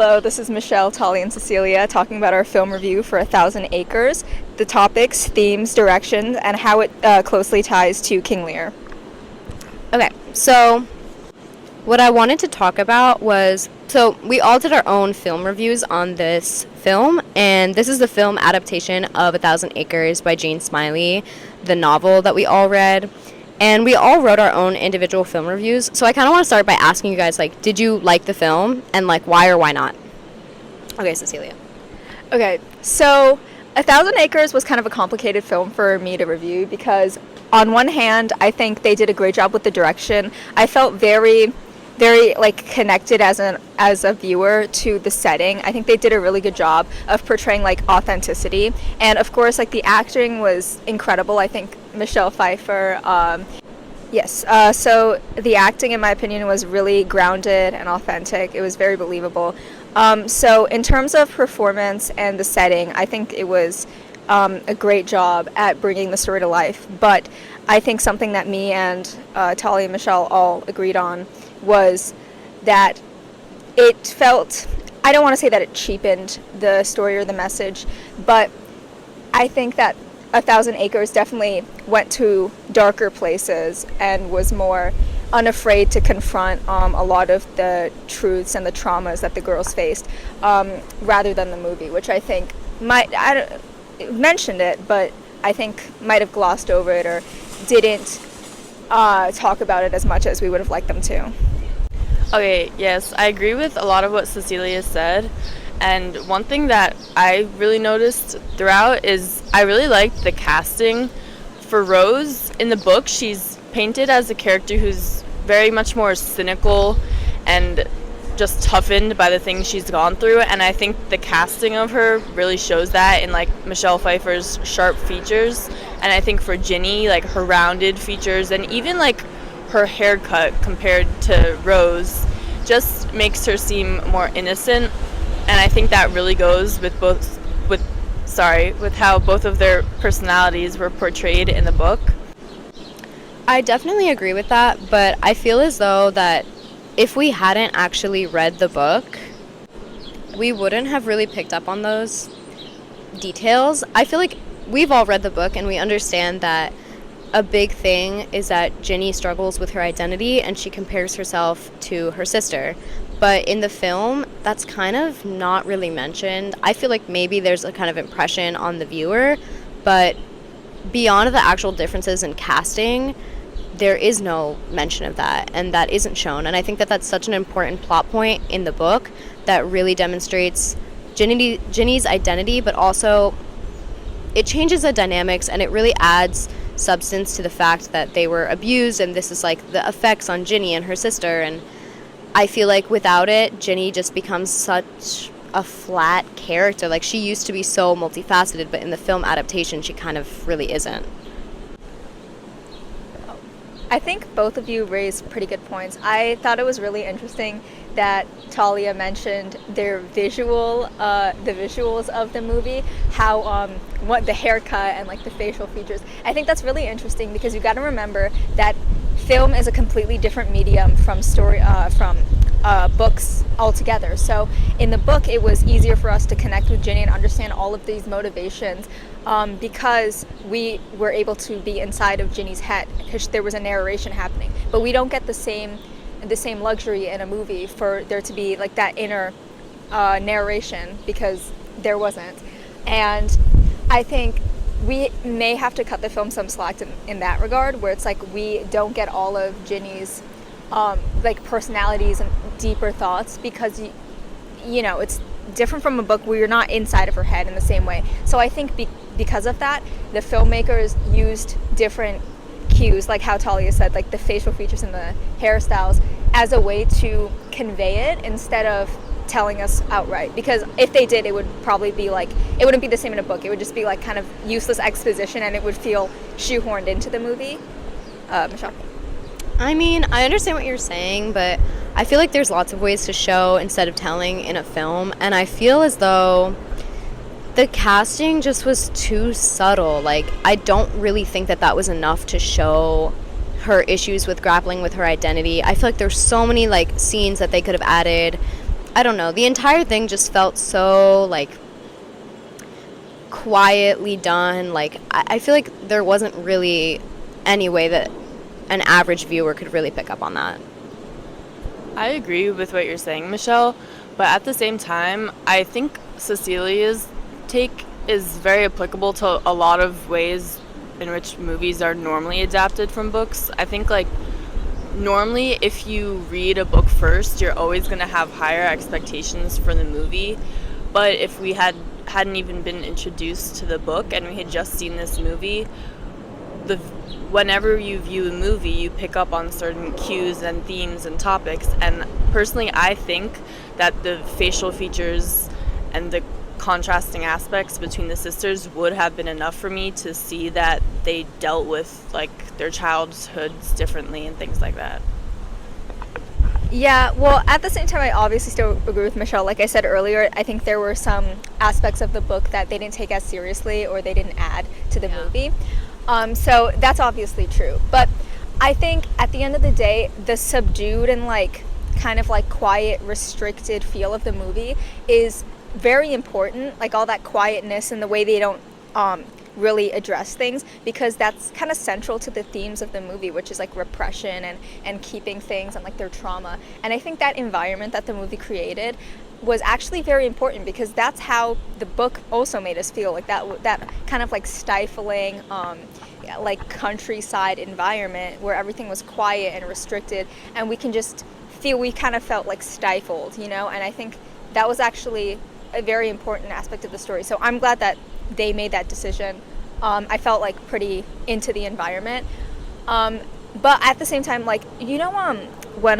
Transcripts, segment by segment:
Hello, this is Michelle, Talia, and Cecilia talking about our film review for 1,000 Acres, the topics, themes, directions, and how it closely ties to King Lear. Okay, so what I wanted to talk about was, so we all did our own film reviews on this film, and this is the film adaptation of 1,000 Acres by Jane Smiley, the novel that we all read. And we all wrote our own individual film reviews. So I kind of want to start by asking you guys, like, did you like the film? And, like, why or why not? Okay, Cecilia. Okay, so 1,000 Acres was kind of a complicated film for me to review because, on one hand, I think they did a great job with the direction. I felt very like connected as a viewer to the setting. I think they did a really good job of portraying like authenticity, and of course like the acting was incredible. I think Michelle Pfeiffer, so the acting in my opinion was really grounded and authentic. It was very believable. So in terms of performance and the setting, I think it was a great job at bringing the story to life. But I think something that me and Talia and Michelle all agreed on was that it felt, I don't want to say that it cheapened the story or the message, but I think that 1,000 Acres definitely went to darker places and was more unafraid to confront a lot of the truths and the traumas that the girls faced, rather than the movie, which I think mentioned it, but I think might have glossed over it or didn't talk about it as much as we would have liked them to. Okay, yes, I agree with a lot of what Cecilia said. And one thing that I really noticed throughout is I really liked the casting for Rose. In the book, she's painted as a character who's very much more cynical and just toughened by the things she's gone through. And I think the casting of her really shows that in like Michelle Pfeiffer's sharp features. And I think for Ginny, like her rounded features and even like her haircut compared to Rose just makes her seem more innocent, and I think that really goes with how both of their personalities were portrayed in the book. I definitely agree with that, but I feel as though that if we hadn't actually read the book, we wouldn't have really picked up on those details. I feel like we've all read the book and we understand that a big thing is that Ginny struggles with her identity and she compares herself to her sister. But in the film, that's kind of not really mentioned. I feel like maybe there's a kind of impression on the viewer, but beyond the actual differences in casting, there is no mention of that, and that isn't shown. And I think that that's such an important plot point in the book that really demonstrates Ginny's identity, but also it changes the dynamics and it really adds substance to the fact that they were abused, and this is like the effects on Ginny and her sister. And I feel like without it, Ginny just becomes such a flat character. Like, she used to be so multifaceted, but in the film adaptation, she kind of really isn't. I think both of you raised pretty good points. I thought it was really interesting that Talia mentioned the visuals of the movie, how what the haircut and like the facial features. I think that's really interesting because you got to remember that film is a completely different medium from books altogether. So in the book, it was easier for us to connect with Ginny and understand all of these motivations because we were able to be inside of Ginny's head because there was a narration happening. But we don't get the same luxury in a movie for there to be like that inner narration because there wasn't. And I think we may have to cut the film some slack in that regard, where it's like we don't get all of Ginny's like personalities and deeper thoughts because you know it's different from a book where you're not inside of her head in the same way. So I think because of that, the filmmakers used different cues, like how Talia said, like the facial features and the hairstyles, as a way to convey it instead of telling us outright. Because if they did, it would probably be like, it wouldn't be the same in a book. It would just be like kind of useless exposition and it would feel shoehorned into the movie. Michelle? I mean, I understand what you're saying, but I feel like there's lots of ways to show instead of telling in a film, and I feel as though the casting just was too subtle. Like, I don't really think that was enough to show her issues with grappling with her identity. I feel like there's so many like scenes that they could have added I don't know, the entire thing just felt so, like, quietly done. Like, I feel like there wasn't really any way that an average viewer could really pick up on that. I agree with what you're saying, Michelle, but at the same time, I think Cecilia's take is very applicable to a lot of ways in which movies are normally adapted from books. I think, like, normally if you read a book first, you're always going to have higher expectations for the movie. But if we hadn't even been introduced to the book and we had just seen this movie, the whenever you view a movie, you pick up on certain cues and themes and topics. And personally, I think that the facial features and the contrasting aspects between the sisters would have been enough for me to see that they dealt with, like, their childhoods differently and things like that. Yeah, well, at the same time, I obviously still agree with Michelle. Like I said earlier, I think there were some aspects of the book that they didn't take as seriously or they didn't add to the movie. So that's obviously true. But I think at the end of the day, the subdued and, like, kind of like quiet, restricted feel of the movie is very important. Like, all that quietness and the way they don't really address things, because that's kind of central to the themes of the movie, which is like repression and keeping things and, like, their trauma. And I think that environment that the movie created was actually very important, because that's how the book also made us feel, like that kind of like stifling like countryside environment where everything was quiet and restricted, and we can just feel, we kind of felt like stifled, you know. And I think that was actually a very important aspect of the story. So I'm glad that they made that decision. I felt like pretty into the environment. But at the same time, like, you know, when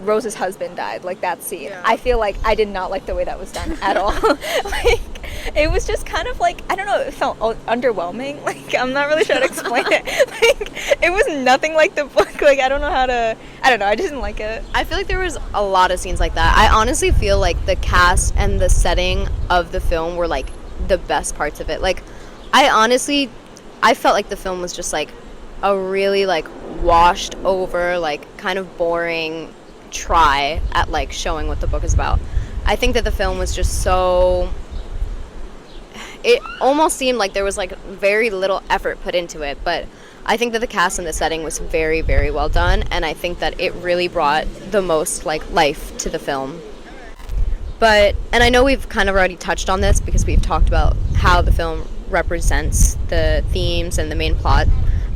Rose's husband died, like that scene, yeah. I feel like I did not like the way that was done at all. Like, it was just kind of like, I don't know, it felt underwhelming. Like, I'm not really sure how to explain it. Like, it was nothing like the book. Like, I don't know, I just didn't like it. I feel like there was a lot of scenes like that. I honestly feel like the cast and the setting of the film were, like, the best parts of it. Like, I felt like the film was just, like, a really, like, washed over, like, kind of boring try at, like, showing what the book is about. I think that the film was just so, it almost seemed like there was, like, very little effort put into it, but I think that the cast and the setting was very, very well done, and I think that it really brought the most, like, life to the film. But, and I know we've kind of already touched on this because we've talked about how the film represents the themes and the main plot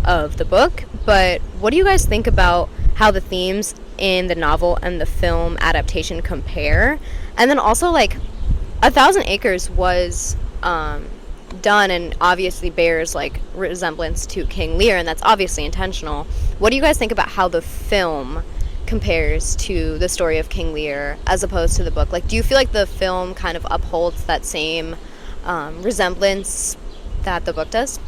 of the book, but what do you guys think about how the themes in the novel and the film adaptation compare? And then also, like, 1,000 Acres was done and obviously bears, like, resemblance to King Lear, and that's obviously intentional. What do you guys think about how the film compares to the story of King Lear as opposed to the book? Like, do you feel like the film kind of upholds that same resemblance that the book does?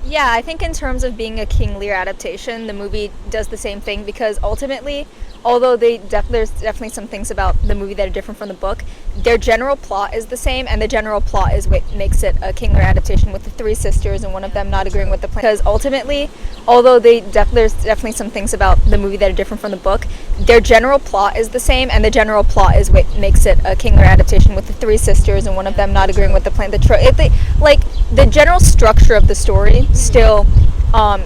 Yeah, I think in terms of being a King Lear adaptation, the movie does the same thing, because ultimately, although there's definitely some things about the movie that are different from the book, their general plot is the same, and the general plot is what makes it a King Lear adaptation, with the three sisters and one of them not agreeing with the plan. Because ultimately, although there's definitely some things about the movie that are different from the book, their general plot is the same, and the general plot is what makes it a King Lear adaptation, with the three sisters and one of them not agreeing with the plan. The general structure of the story still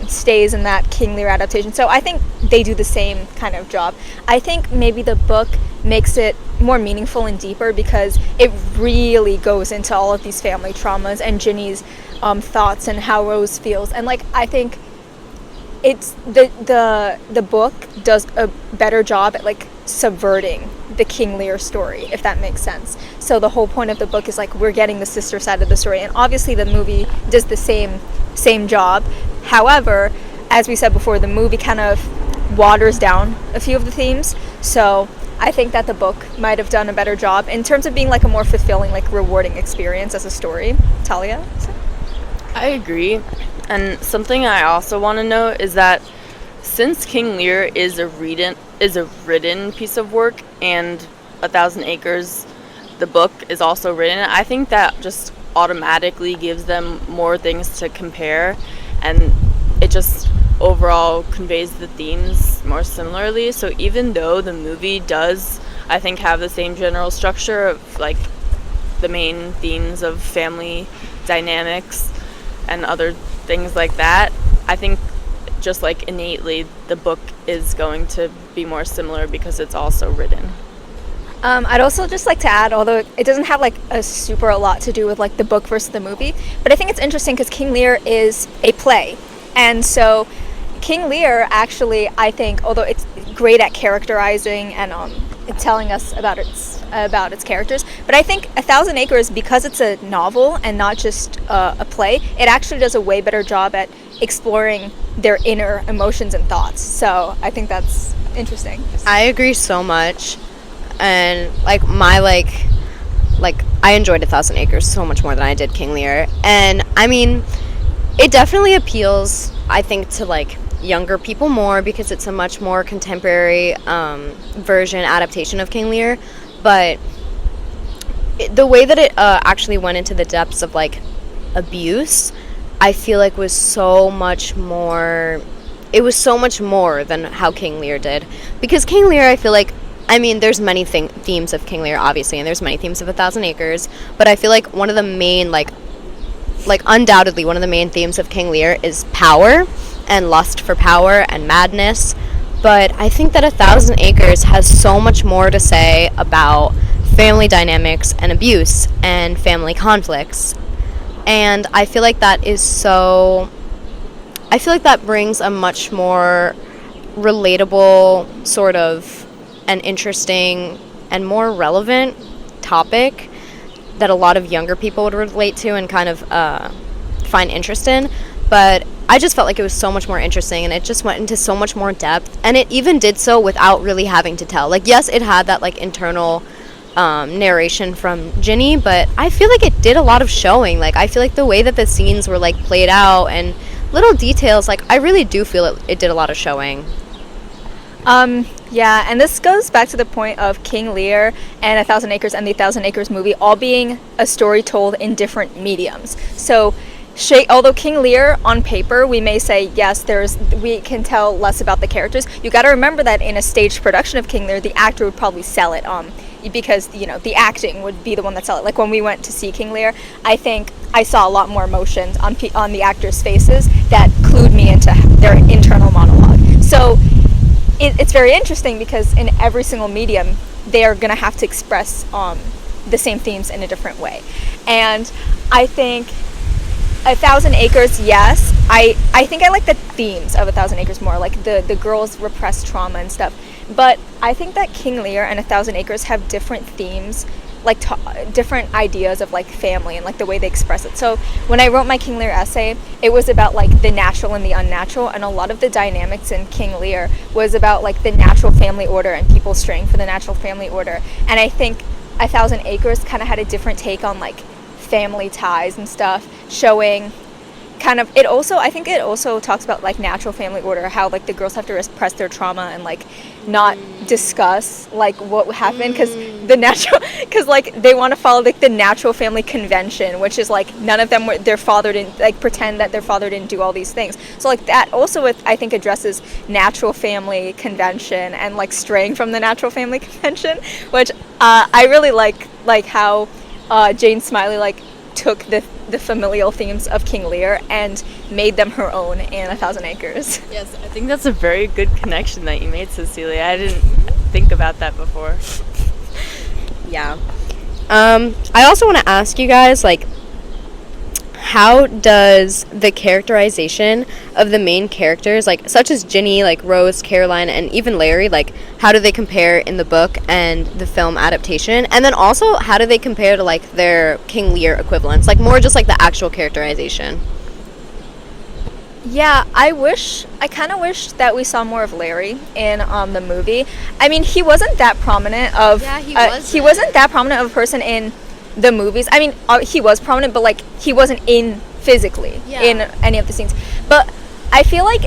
stays in that King Lear adaptation. So I think they do the same kind of job. I think maybe the book makes it more meaningful and deeper, because it really goes into all of these family traumas and Ginny's thoughts and how Rose feels. And, like, I think it's the book does a better job at, like, subverting the King Lear story, if that makes sense. So the whole point of the book is, like, we're getting the sister side of the story, and obviously the movie does the same job. However, as we said before, the movie kind of waters down a few of the themes. So I think that the book might have done a better job in terms of being, like, a more fulfilling, like, rewarding experience as a story. Talia? I agree. And something I also want to note is that since King Lear is a written piece of work, and 1,000 Acres, the book, is also written, I think that just automatically gives them more things to compare, and it just overall conveys the themes more similarly. So even though the movie does I think have the same general structure of like the main themes of family dynamics and other things like that. I think just like innately the book is going to be more similar because it's also written. I'd also just like to add, although it doesn't have like a lot to do with like the book versus the movie, but I think it's interesting because King Lear is a play, and so King Lear actually, I think, although it's great at characterizing and telling us about its characters, but I think A Thousand Acres, because it's a novel and not just a play, it actually does a way better job at exploring their inner emotions and thoughts. So I think that's interesting. I agree so much. And I enjoyed A Thousand Acres so much more than I did King Lear. And I mean, it definitely appeals, I think, to like younger people more because it's a much more contemporary version adaptation of King Lear. But the way that it actually went into the depths of like abuse, I feel like was so much more. It was so much more than how King Lear did, because King Lear, I feel like, I mean, there's many themes of King Lear, obviously, and there's many themes of A Thousand Acres, but I feel like one of the main, like undoubtedly one of the main themes of King Lear is power and lust for power and madness. But I think that A Thousand Acres has so much more to say about family dynamics and abuse and family conflicts. And I feel like that brings a much more relatable sort of an interesting and more relevant topic that a lot of younger people would relate to and kind of find interest in. But I just felt like it was so much more interesting, and it just went into so much more depth, and it even did so without really having to tell. Like, yes, it had that like internal narration from Ginny, but I feel like it did a lot of showing. Like, I feel like the way that the scenes were like played out and little details, like I really do feel it did a lot of showing. Yeah, and this goes back to the point of King Lear and A Thousand Acres and the A Thousand Acres movie all being a story told in different mediums. So, although King Lear, on paper, we may say, yes, we can tell less about the characters, you gotta remember that in a staged production of King Lear, the actor would probably sell it, because, the acting would be the one that sell it. Like, when we went to see King Lear, I think I saw a lot more emotions on the actors' faces that clued me into their internal monologue. So, it's very interesting because in every single medium, they are going to have to express the same themes in a different way. And I think A Thousand Acres, yes. I think I like the themes of A Thousand Acres more, like the girls' repressed trauma and stuff. But I think that King Lear and A Thousand Acres have different themes, like different ideas of like family and like the way they express it. So when I wrote my King Lear essay, it was about like the natural and the unnatural, and a lot of the dynamics in King Lear was about like the natural family order and people straying for the natural family order. And I think A Thousand Acres kind of had a different take on like family ties and stuff, showing kind of I think it also talks about like natural family order, how like the girls have to repress their trauma and like not discuss like what happened because like they want to follow like the natural family convention, which is like none of them their father didn't like pretend that their father didn't do all these things. So like that also I think addresses natural family convention and like straying from the natural family convention, which I really like how Jane Smiley like took the familial themes of King Lear and made them her own in A Thousand Acres. Yes, I think that's a very good connection that you made, Cecilia. I didn't think about that before. Yeah. I also want to ask you guys, like, how does the characterization of the main characters, like, such as Ginny, like, Rose, Caroline, and even Larry, like, how do they compare in the book and the film adaptation? And then also, how do they compare to, like, their King Lear equivalents? Like, more just, like, the actual characterization. Yeah, I kind of wish that we saw more of Larry in the movie. I mean, he wasn't that prominent of... Yeah, he wasn't that prominent of a person in the movies. I mean, he was prominent, but like he wasn't in physically in any of the scenes. But I feel like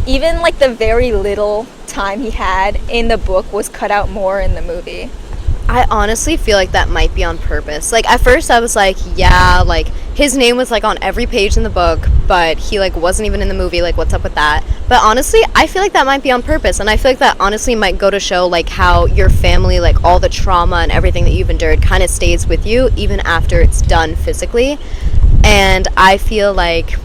even like the very little time he had in the book was cut out more in the movie. I honestly feel like that might be on purpose. Like, at first I was like, yeah, like, his name was, like, on every page in the book, but he, like, wasn't even in the movie. Like, what's up with that? But honestly, I feel like that might be on purpose. And I feel like that honestly might go to show, like, how your family, like, all the trauma and everything that you've endured kind of stays with you even after it's done physically. And I feel like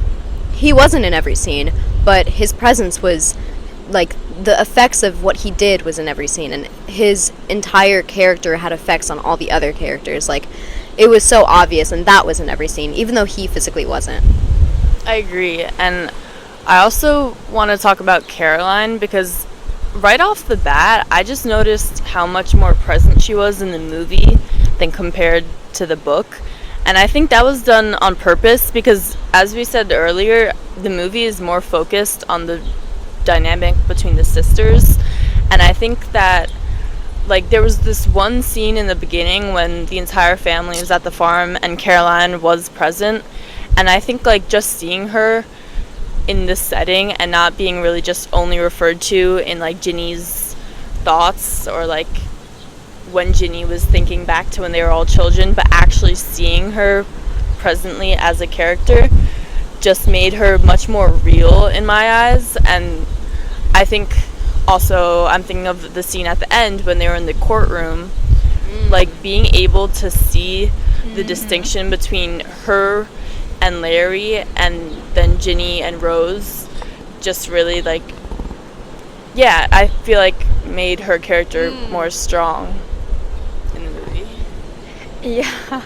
he wasn't in every scene, but his presence was, like, the effects of what he did was in every scene, and his entire character had effects on all the other characters. Like, it was so obvious, and that was in every scene, even though he physically wasn't. I agree. And I also want to talk about Caroline because right off the bat, I just noticed how much more present she was in the movie than compared to the book. And I think that was done on purpose because, as we said earlier, the movie is more focused on the dynamic between the sisters. And I think that, like, there was this one scene in the beginning when the entire family was at the farm and Caroline was present. And I think, like, just seeing her in this setting and not being really just only referred to in, like, Ginny's thoughts or, like, when Ginny was thinking back to when they were all children, but actually seeing her presently as a character just made her much more real in my eyes. And I think also I'm thinking of the scene at the end when they were in the courtroom, like being able to see the distinction between her and Larry and then Ginny and Rose just really, like, yeah, I feel like made her character more strong in the movie. Yeah.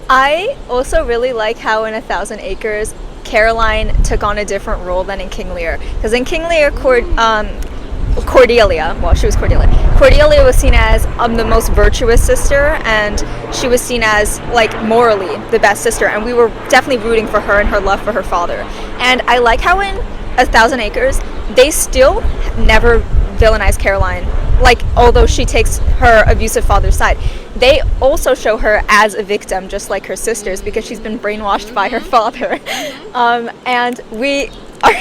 I also really like how in A Thousand Acres, Caroline took on a different role than in King Lear. Because in King Lear, Cordelia, well, she was Cordelia. Cordelia was seen as the most virtuous sister, and she was seen as, like, morally the best sister. And we were definitely rooting for her and her love for her father. And I like how in A Thousand Acres, they still never villainize Caroline. Like, although she takes her abusive father's side, they also show her as a victim, just like her sisters, because she's been brainwashed by her father. And we are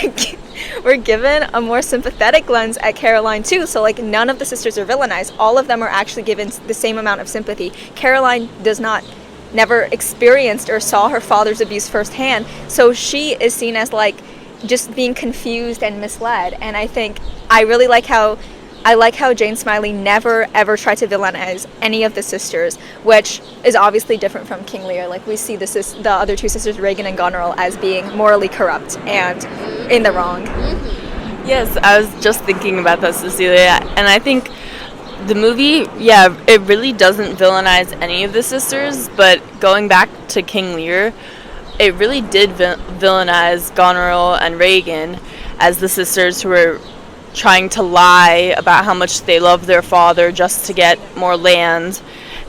we're given a more sympathetic lens at Caroline too. So, like, none of the sisters are villainized. All of them are actually given the same amount of sympathy. Caroline never experienced or saw her father's abuse firsthand, so she is seen as, like, just being confused and misled. And I really like how Jane Smiley never ever tried to villainize any of the sisters, which is obviously different from King Lear. Like, we see the other two sisters, Regan and Goneril, as being morally corrupt and in the wrong. Yes, I was just thinking about that, Cecilia, and I think the movie, yeah, it really doesn't villainize any of the sisters, but going back to King Lear, it really did villainize Goneril and Regan as the sisters who were trying to lie about how much they loved their father just to get more land,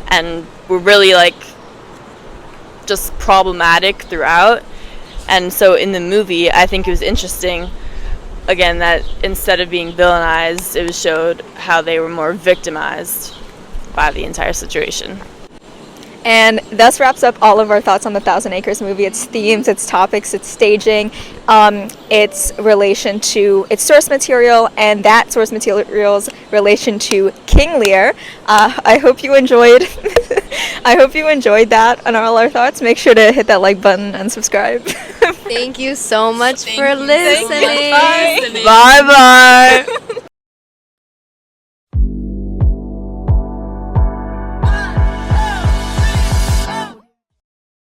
and were really, like, just problematic throughout. And so in the movie, I think it was interesting, again, that instead of being villainized, it was showed how they were more victimized by the entire situation. And thus wraps up all of our thoughts on the Thousand Acres movie, its themes, its topics, its staging, its relation to its source material, and that source material's relation to King Lear. I hope you enjoyed that and all our thoughts. Make sure to hit that like button and subscribe. Thank you so much for listening. Bye bye.